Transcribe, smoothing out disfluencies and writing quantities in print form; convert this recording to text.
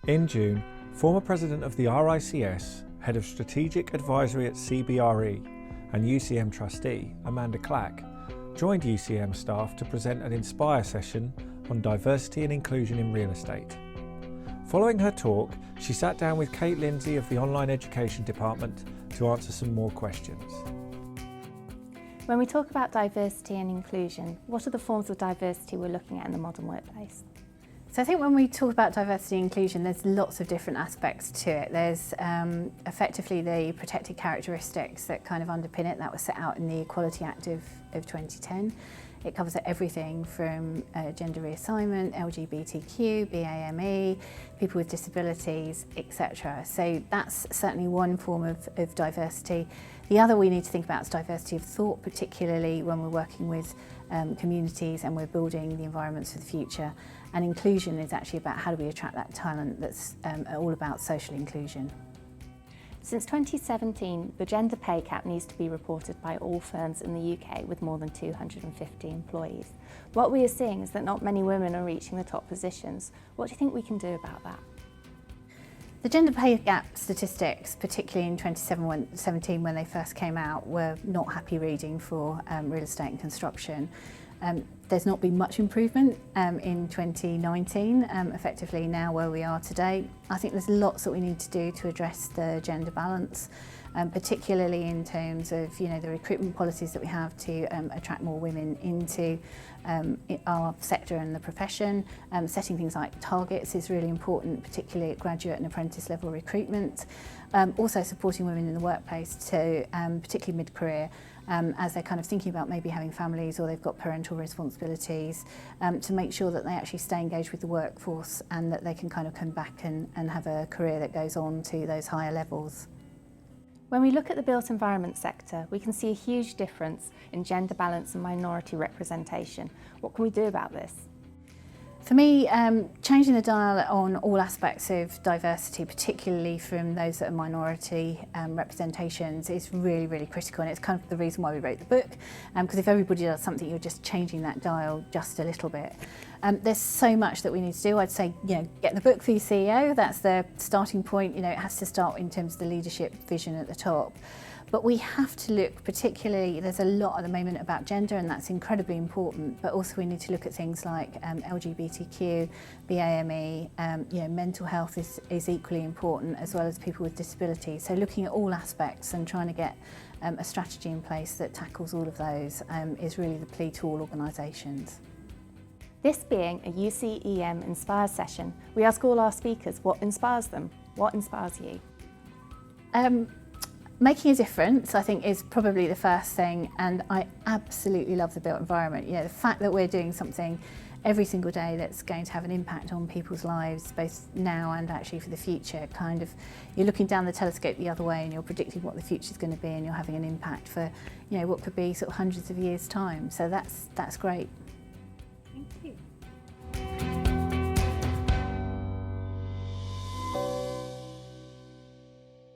In June, former president of the RICS, head of strategic advisory at CBRE and UCEM Trustee, Amanda Clack, joined UCEM staff to present an Inspire session on diversity and inclusion in real estate. Following her talk, she sat down with Kate Lindsay of the online education department to answer some more questions. When we talk about diversity and inclusion, what are the forms of diversity we're looking at in the modern workplace? So I think when we talk about diversity and inclusion, there's lots of different aspects to it. There's effectively the protected characteristics that kind of underpin it. That was set out in the Equality Act of 2010. It covers everything from gender reassignment, LGBTQ, BAME, people with disabilities, etc. So that's certainly one form of diversity. The other we need to think about is diversity of thought, particularly when we're working with communities and we're building the environments for the future. And inclusion is actually about how do we attract that talent that's all about social inclusion. Since 2017, the gender pay gap needs to be reported by all firms in the UK with more than 250 employees. What we are seeing is that not many women are reaching the top positions. What do you think we can do about that? The gender pay gap statistics, particularly in 2017 when they first came out, were not happy reading for real estate and construction. There's not been much improvement in 2019, effectively now where we are today. I think there's lots that we need to do to address the gender balance, particularly in terms of the recruitment policies that we have to attract more women into our sector and the profession. Setting things like targets is really important, particularly at graduate and apprentice level recruitment. Also supporting women in the workplace to, particularly mid-career, as they're kind of thinking about maybe having families or they've got parental responsibilities, to make sure that they actually stay engaged with the workforce and that they can kind of come back and have a career that goes on to those higher levels. When we look at the built environment sector, we can see a huge difference in gender balance and minority representation. What can we do about this? For me, changing the dial on all aspects of diversity, particularly from those that are minority representations, is really, really critical, and it's kind of the reason why we wrote the book, because if everybody does something, you're just changing that dial just a little bit. There's so much that we need to do. I'd say, get the book for your CEO, that's the starting point. It has to start in terms of the leadership vision at the top. But we have to look particularly, there's a lot at the moment about gender and that's incredibly important, but also we need to look at things like LGBTQ, BAME, mental health is equally important, as well as people with disabilities. So looking at all aspects and trying to get a strategy in place that tackles all of those is really the plea to all organisations. This being a UCEM Inspire session, we ask all our speakers what inspires them. What inspires you? Making a difference, I think, is probably the first thing, and I absolutely love the built environment. The fact that we're doing something every single day that's going to have an impact on people's lives, both now and actually for the future, you're looking down the telescope the other way and you're predicting what the future's going to be, and you're having an impact for, what could be sort of hundreds of years' time. So that's great. Thank you.